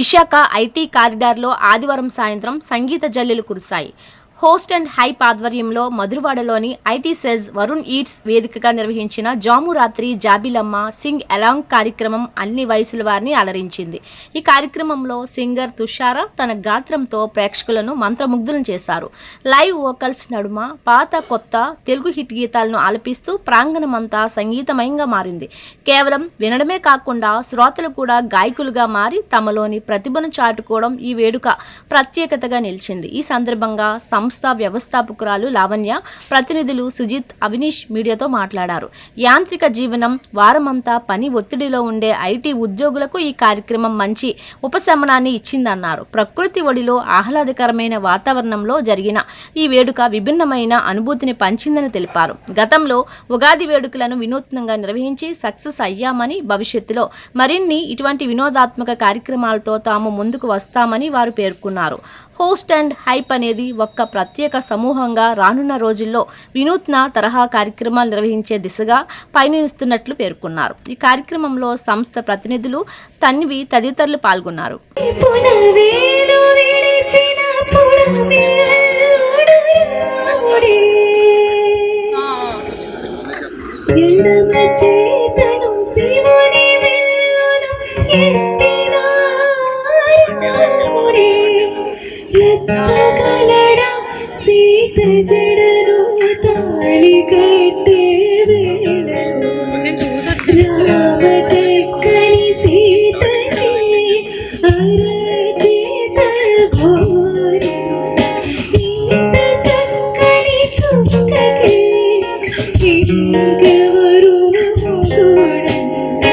Visakha IT కారిడార్లో ఆదివారం సాయంత్రం సంగీత జల్లులు కురిశాయి. హోస్ట్ అండ్ హైప్ ఆధ్వర్యంలో మధురవాడలోని ఐటీ సెజ్ వరుణ్ ఈట్స్ వేదికగా నిర్వహించిన జాము రాత్రి జాబిలమ్మ సింగ్ అలాంగ్ కార్యక్రమం అన్ని వయసుల వారిని అలరించింది. ఈ కార్యక్రమంలో సింగర్ తుషార తన గాత్రంతో ప్రేక్షకులను మంత్రముగ్ధులను చేశారు. లైవ్ వోకల్స్ నడుమ పాత కొత్త తెలుగు హిట్ గీతాలను ఆలపిస్తూ ప్రాంగణమంతా సంగీతమయంగా మారింది. కేవలం వినడమే కాకుండా శ్రోతలు కూడా గాయకులుగా మారి తమలోని ప్రతిభను చాటుకోవడం ఈ వేడుక ప్రత్యేకతగా నిలిచింది. ఈ సందర్భంగా సంస్థ వ్యవస్థాపకురాలు లావణ్య, ప్రతినిధులు సుజిత్, అవినీష్ మీడియాతో మాట్లాడారు. యాంత్రిక జీవనం, వారమంతా పని ఒత్తిడిలో ఉండే ఐటీ ఉద్యోగులకు ఈ కార్యక్రమం మంచి ఉపశమనాన్ని ఇచ్చిందన్నారు. ప్రకృతి ఒడిలో ఆహ్లాదకరమైన వాతావరణంలో జరిగిన ఈ వేడుక విభిన్నమైన అనుభూతిని పంచిందని తెలిపారు. గతంలో ఉగాది వేడుకలను వినూత్నంగా నిర్వహించి సక్సెస్ అయ్యామని, భవిష్యత్తులో మరిన్ని ఇటువంటి వినోదాత్మక కార్యక్రమాలతో తాము ముందుకు వస్తామని వారు పేర్కొన్నారు. హోస్ట్ అండ్ హైప్ అనేది ఒక్క ప్రత్యేక సమూహంగా రానున్న రోజుల్లో వినూత్న తరహా కార్యక్రమాలు నిర్వహించే దిశగా పయనిస్తున్నట్లు పేర్కొన్నారు. ఈ కార్యక్రమంలో సంస్థ ప్రతినిధులు, తన్వి తదితరులు పాల్గొన్నారు. సీత జడను తాళి కట్టే రామ చక్కని సీతకి అరచేత ఘోరి ఇంత చక్కని చుక్కకి ఇంకెవరు మొగుడంట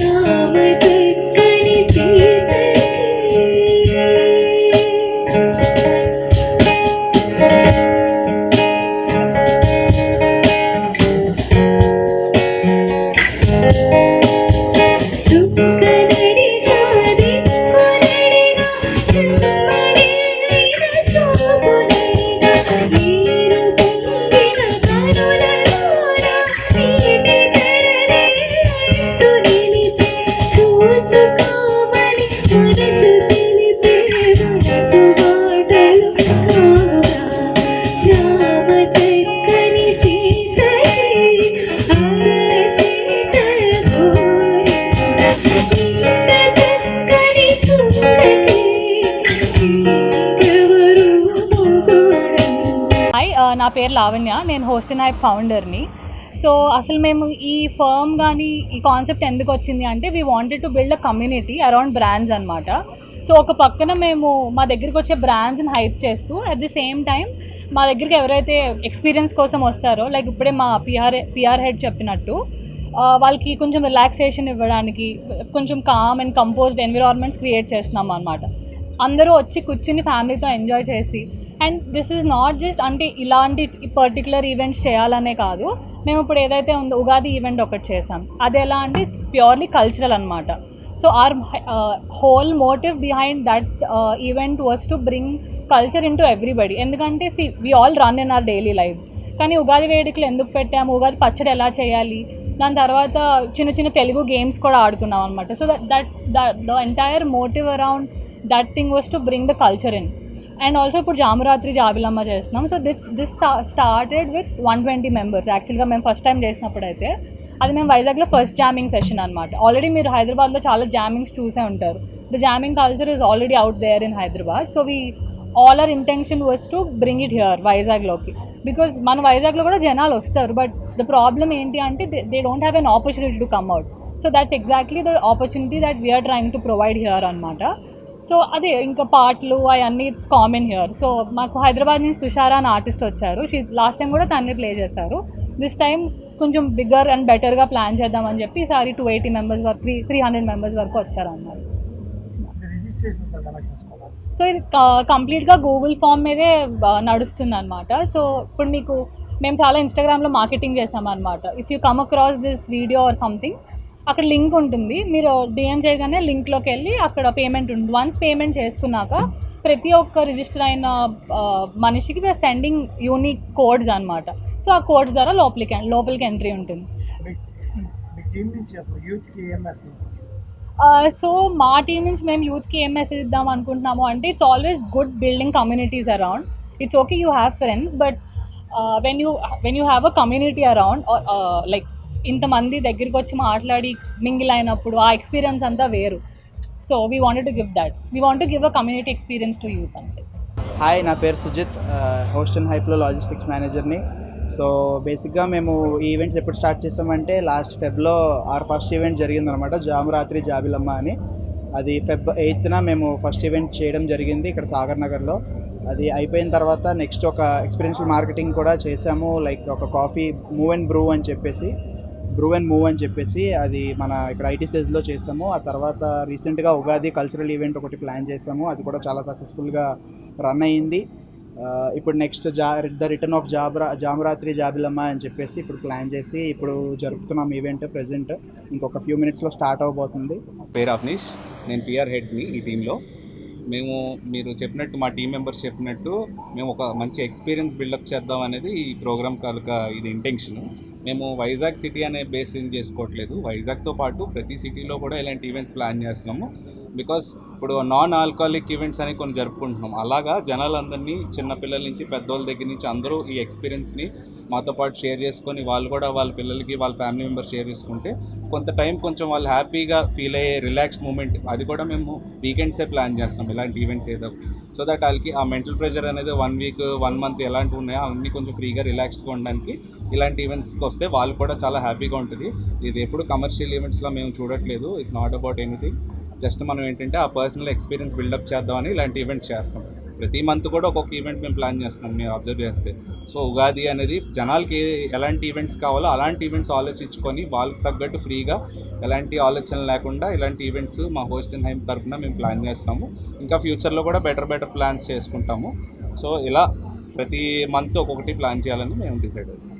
రామ చక్కని సీతకి. నా పేరు లావణ్య, నేను హోస్ట్ అండ్ హైప్ ఫౌండర్ని. సో అసలు మేము ఈ ఫర్మ్ కానీ ఈ కాన్సెప్ట్ ఎందుకు వచ్చింది అంటే we wanted to build a community around brands అనమాట. సో ఒక పక్కన మేము మా దగ్గరికి వచ్చే బ్రాండ్స్ని హైప్ చేస్తూ అట్ ది సేమ్ టైం మా దగ్గరికి ఎవరైతే ఎక్స్పీరియన్స్ కోసం వస్తారో, లైక్ ఇప్పుడే మా పిఆర్ హెడ్ చెప్పినట్టు వాళ్ళకి కొంచెం రిలాక్సేషన్ ఇవ్వడానికి కొంచెం calm and composed environments create చేస్తున్నాం అనమాట. అందరూ వచ్చి కూర్చుని ఫ్యామిలీతో ఎంజాయ్ చేసి, and this is not just అంటే ఇలాంటి పర్టికులర్ ఈవెంట్స్ చేయాలనే కాదు, మేము ఇప్పుడు ఏదైతే ఉందో ఉగాది ఈవెంట్ ఒకటి చేసాం, అది ఎలా అంటే ఇట్స్ ప్యూర్లీ కల్చరల్ అనమాట. So our whole motive behind that event was to bring culture into everybody. ఎందుకంటే we all run in our daily lifes, కానీ ఉగాది వేడుకలు ఎందుకు పెట్టాము, ఉగాది పచ్చడి ఎలా చేయాలి, దాని తర్వాత చిన్న చిన్న తెలుగు గేమ్స్ కూడా ఆడుకున్నాం అనమాట. So the entire motive around that thing was to bring the culture in. And also ఇప్పుడు జామురాత్రి జాబిలమ్మ చేస్తున్నాం. So this started with 120 members. యాక్చువల్గా మేము ఫస్ట్ టైం చేసినప్పుడు అయితే అది మేము వైజాగ్లో ఫస్ట్ జామింగ్ సెషన్ అనమాట. ఆల్రెడీ మీరు హైదరాబాద్లో చాలా జామింగ్స్ చూసే ఉంటారు. The jamming culture is already out there in Hyderabad. So all our intention was to bring it here వైజాగ్లోకి, బికాజ్ మన వైజాగ్లో కూడా జనాలు వస్తారు, బట్ ద ప్రాబ్లమ్ ఏంటి అంటే they don't have an opportunity to come out. So that's exactly the opportunity that we're trying to provide here అనమాట. సో అదే ఇంకా పాటలు అవన్నీ ఇట్స్ కామన్ హియర్. సో మాకు హైదరాబాద్ నుంచి తుషారా అని ఆర్టిస్ట్ వచ్చారు. లాస్ట్ టైం కూడా తన్నే ప్లే చేశారు. దిస్ టైం కొంచెం బిగ్గర్ అండ్ బెటర్గా ప్లాన్ చేద్దామని చెప్పి ఈసారి 280 మెంబర్స్ వరకు 300 మెంబర్స్ వరకు వచ్చారన్నారు. సో ఇది కంప్లీట్గా గూగుల్ ఫామ్ మీదే నడుస్తుంది అనమాట. సో ఇప్పుడు మీకు మేము చాలా ఇన్స్టాగ్రామ్లో మార్కెటింగ్ చేసామన్నమాట. If you come across this video or something, అక్కడ లింక్ ఉంటుంది, మీరు డిఎం చేయగానే లింక్లోకి వెళ్ళి అక్కడ పేమెంట్ ఉంటుంది. వన్స్ పేమెంట్ చేసుకున్నాక ప్రతి ఒక్క రిజిస్టర్ అయిన మనిషికి వీఆర్ సెండింగ్ యూనిక్ కోడ్స్ అనమాట. సో ఆ కోడ్స్ ద్వారా లోపలికి ఎంట్రీ ఉంటుంది. సో మా టీం నుంచి మేము యూత్కి ఏం మెసేజ్ ఇద్దాం అనుకుంటున్నాము అంటే it's always good building communities around. It's okay you have friends, but when you have a community around like ఇంతమంది దగ్గరికి వచ్చి మాట్లాడి మింగిల్ అయినప్పుడు ఆ ఎక్స్పీరియన్స్ అంతా వేరు. So we wanted to give that, we want to give a community experience to youth అంతే. Hi, నా పేరు సుజిత్, హోస్ట్ అండ్ హైప్లో లాజిస్టిక్స్ మేనేజర్ని. సో బేసిక్గా మేము ఈ ఈవెంట్స్ ఎప్పుడు స్టార్ట్ చేసామంటే లాస్ట్ ఫెబ్లో ఆర్ ఫస్ట్ ఈవెంట్ జరిగిందనమాట, జామురాత్రి జాబిలమ్మ అని. అది Feb 8న మేము ఫస్ట్ ఈవెంట్ చేయడం జరిగింది ఇక్కడ సాగర్ నగర్లో. అది అయిపోయిన తర్వాత నెక్స్ట్ ఒక ఎక్స్పీరియన్షియల్ మార్కెటింగ్ కూడా చేసాము, లైక్ ఒక కాఫీ మూవ్ అండ్ బ్రూ అని చెప్పేసి అది మన ఇక్కడ ఐటీసెస్లో చేసాము. ఆ తర్వాత రీసెంట్గా ఉగాది కల్చరల్ ఈవెంట్ ఒకటి ప్లాన్ చేసాము, అది కూడా చాలా సక్సెస్ఫుల్గా రన్ అయ్యింది. ఇప్పుడు next the return of Jamurathri జాబిలమ్మ అని చెప్పేసి ఇప్పుడు ప్లాన్ చేసి ఇప్పుడు జరుపుతున్నాం ఈవెంట్. ప్రెజెంట్ ఇంకొక ఫ్యూ మినిట్స్లో స్టార్ట్ అవబోతుంది. పేరు అవ్నీష్, నేను పిఆర్ హెడ్ని ఈ టీంలో. మీరు చెప్పినట్టు మా టీం మెంబర్స్ చెప్పినట్టు మేము ఒక మంచి ఎక్స్పీరియన్స్ బిల్డప్ చేద్దాం అనేది ఈ ప్రోగ్రామ్ కనుక ఇది ఇంటెన్షన్. మేము వైజాగ్ సిటీ అనే బేస్ ఏం చేసుకోవట్లేదు, వైజాగ్తో పాటు ప్రతి సిటీలో కూడా ఇలాంటి ఈవెంట్స్ ప్లాన్ చేస్తున్నాము. బికాస్ ఇప్పుడు నాన్ ఆల్కహాలిక్ ఈవెంట్స్ అని కొన్ని జరుపుకుంటున్నాం, అలాగా జనాలందరినీ చిన్నపిల్లల నుంచి పెద్దోళ్ళ దగ్గర నుంచి అందరూ ఈ ఎక్స్పీరియన్స్ని మాతో పాటు షేర్ చేసుకొని వాళ్ళు కూడా వాళ్ళ పిల్లలకి వాళ్ళ ఫ్యామిలీ మెంబర్స్ షేర్ చేసుకుంటే కొంత టైం కొంచెం వాళ్ళు హ్యాపీగా ఫీల్ అయ్యే రిలాక్స్ మూమెంట్, అది కూడా మేము వీకెండ్సే ప్లాన్ చేస్తాం ఇలాంటి ఈవెంట్స్ ఏదో. సో దట్ వాళ్ళకి ఆ మెంటల్ ప్రెషర్ అనేది 1 వీక్ 1 మంత్ ఎలాంటివి ఉన్నాయో అవన్నీ కొంచెం ఫ్రీగా రిలాక్స్గా ఉండడానికి ఇలాంటి ఈవెంట్స్కి వస్తే వాళ్ళు కూడా చాలా హ్యాపీగా ఉంటుంది. ఇది ఎప్పుడు కమర్షియల్ ఈవెంట్స్లో మేము చూడట్లేదు, it's not about anything. Just మనం ఏంటంటే ఆ పర్సనల్ ఎక్స్పీరియన్స్ బిల్డప్ చేద్దామని ఇలాంటి ఈవెంట్స్ చేస్తాం. ప్రతి మంత్ కూడా ఒక్కొక్క ఈవెంట్ మేము ప్లాన్ చేస్తున్నాం మీరు అబ్జర్వ్ చేస్తే. సో ఉగాది అనేది జనాలకి ఎలాంటి ఈవెంట్స్ కావాలో అలాంటి ఈవెంట్స్ ఆలోచించుకొని వాళ్ళకి తగ్గట్టు ఫ్రీగా ఎలాంటి ఆలోచన లేకుండా ఇలాంటి ఈవెంట్స్ మా హోస్ట్ అండ్ హైమ్ తరఫున మేము ప్లాన్ చేస్తాము. ఇంకా ఫ్యూచర్లో కూడా బెటర్ ప్లాన్స్ చేసుకుంటాము. సో ఇలా ప్రతి మంత్ ఒక్కొక్కటి ప్లాన్ చేయాలని మేము డిసైడ్ అయ్యాము.